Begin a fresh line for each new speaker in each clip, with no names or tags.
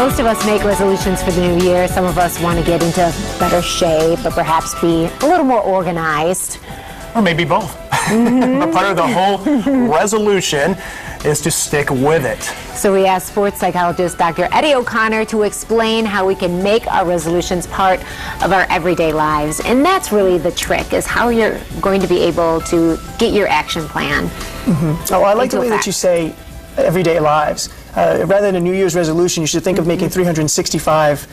Most of us make resolutions for the new year. Some of us want to get into better shape or perhaps be a little more organized.
Or maybe both. But part of the whole resolution is to stick with it.
So we asked sports psychologist Dr. Eddie O'Connor to explain how we can make our resolutions part of our everyday lives. And that's really the trick, is how you're going to be able to get your action plan.
Oh, I like the way that you say everyday lives. Rather than a New Year's resolution, you should think of making 365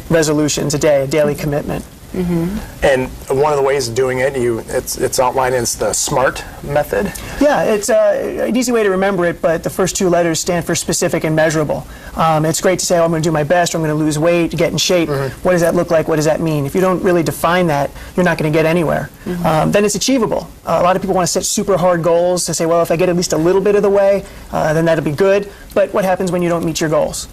resolutions a day, a daily commitment.
And one of the ways of doing it, it's outlined as the SMART method.
Yeah, it's an easy way to remember it, but the first two letters stand for specific and measurable. It's great to say, oh, I'm going to do my best, or I'm going to lose weight, get in shape. What does that look like? What does that mean? If you don't really define that, you're not going to get anywhere. Then it's achievable. A lot of people want to set super hard goals to say, well, if I get at least a little bit of the way, then that'll be good. But what happens when you don't meet your goals?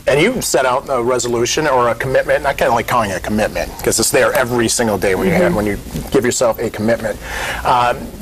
And you set out a resolution or a commitment. I kind of like calling it a commitment because it's there every single day when you give yourself a commitment.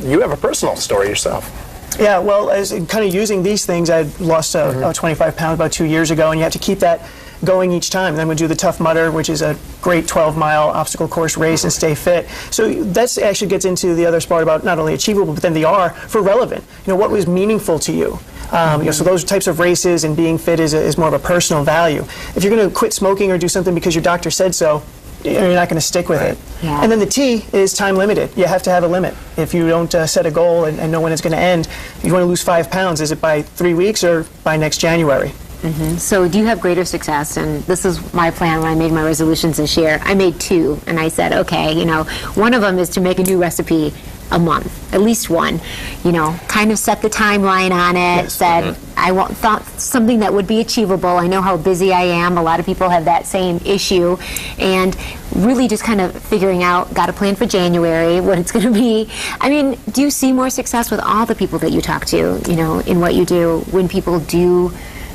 You have a personal story yourself.
Yeah, well, as kind of using these things, I lost 25 pounds about 2 years ago, and you have to keep that going each time. Then we do the Tough Mudder, which is a great 12-mile obstacle course race, and stay fit. So that actually gets into the other part about not only achievable, but then the R for relevant. You know, what was meaningful to you? So those types of races and being fit is more of a personal value. If you're going to quit smoking or do something because your doctor said so, you're not going to stick with it.
Yeah.
And then the T is time limited. You have to have a limit. If you don't set a goal and know when it's going to end, if you want to lose 5 pounds, is it by 3 weeks or by next January?
So do you have greater success? And this is my plan when I made my resolutions this year. I made 2, and I said, okay, you know, one of them is to make a new recipe a month, at least one. You know, kind of set the timeline on it.
Yes.
Said thought something that would be achievable. I know how busy I am. A lot of people have that same issue, and really just kind of figuring out, got a plan for January, what it's going to be. I mean, do you see more success with all the people that you talk to, you know, in what you do, when people do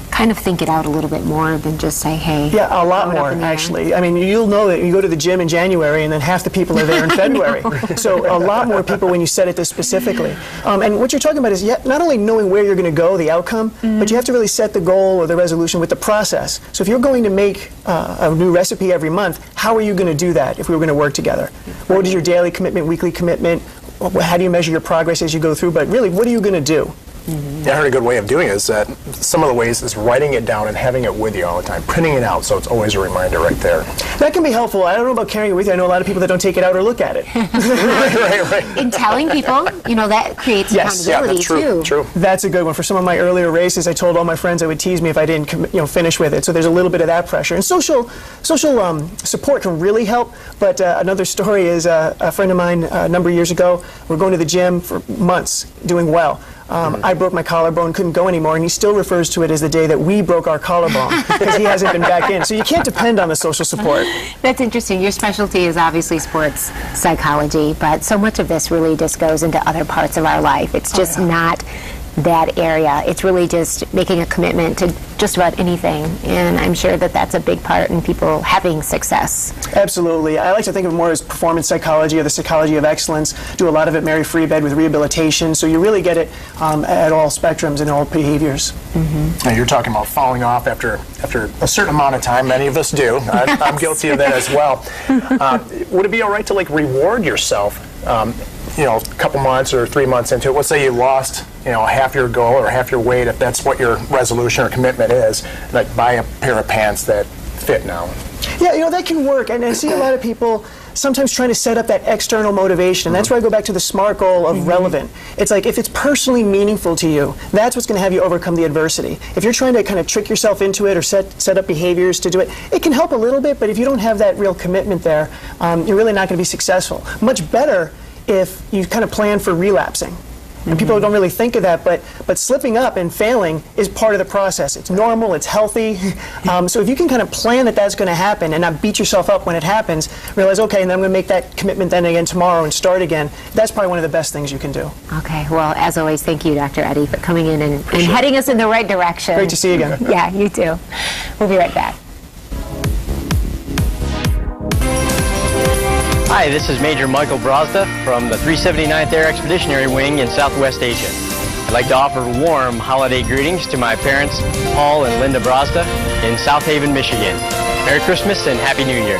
kind of think it out a little bit more than just say, hey.
Yeah, a lot more, actually. I mean, you'll know that you go to the gym in January and then half the people are there in February. So a lot more people when you set it this specifically. And what you're talking about is not only knowing where you're going to go, the outcome, but you have to really set the goal or the resolution with the process. So if you're going to make a new recipe every month, how are you going to do that if we were going to work together? What is your daily commitment, weekly commitment? How do you measure your progress as you go through? But really, what are you going to do?
I heard a good way of doing it is that some of the ways is writing it down and having it with you all the time, printing it out so it's always a reminder right there.
That can be helpful. I don't know about carrying it with you. I know a lot of people that don't take it out or look at it.
right.
In telling people, you know, that creates accountability too.
True.
That's a good one. For some of my earlier races, I told all my friends I would tease me if I didn't finish with it. So there's a little bit of that pressure. And social support can really help. But another story is a friend of mine a number of years ago, we're going to the gym for months, doing well. I broke my collarbone, couldn't go anymore, and he still refers to it as the day that we broke our collarbone because he hasn't been back in. So you can't depend on the social support.
That's interesting. Your specialty is obviously sports psychology, but so much of this really just goes into other parts of our life. It's just not that area. It's really just making a commitment to just about anything, and I'm sure that that's a big part in people having success.
Absolutely. I like to think of it more as performance psychology or the psychology of excellence. Do a lot of it Mary Freebed with rehabilitation, so you really get it at all spectrums and all behaviors.
Now you're talking about falling off after a certain amount of time. Many of us do. I'm guilty of that as well. Would it be all right to reward yourself? A couple months or 3 months into it, let's say you lost, half your goal or half your weight, if that's what your resolution or commitment is, like buy a pair of pants that fit now.
Yeah, that can work. And I see a lot of people sometimes trying to set up that external motivation. And that's where I go back to the SMART goal of relevant. It's like if it's personally meaningful to you, that's what's going to have you overcome the adversity. If you're trying to kind of trick yourself into it or set up behaviors to do it, it can help a little bit, but if you don't have that real commitment there, you're really not going to be successful. Much better if you kind of plan for relapsing. And people don't really think of that, but slipping up and failing is part of the process. It's normal, it's healthy. So if you can kind of plan that that's going to happen and not beat yourself up when it happens, realize, okay, and then I'm going to make that commitment then again tomorrow and start again, that's probably one of the best things you can do.
Okay, well, as always, thank you, Dr. Eddie, for coming in and heading us in the right direction.
Great to see you again.
Yeah, you too. We'll be right back.
Hi, this is Major Michael Brazda from the 379th Air Expeditionary Wing in Southwest Asia. I'd like to offer warm holiday greetings to my parents, Paul and Linda Brazda, in South Haven, Michigan. Merry Christmas and Happy New Year.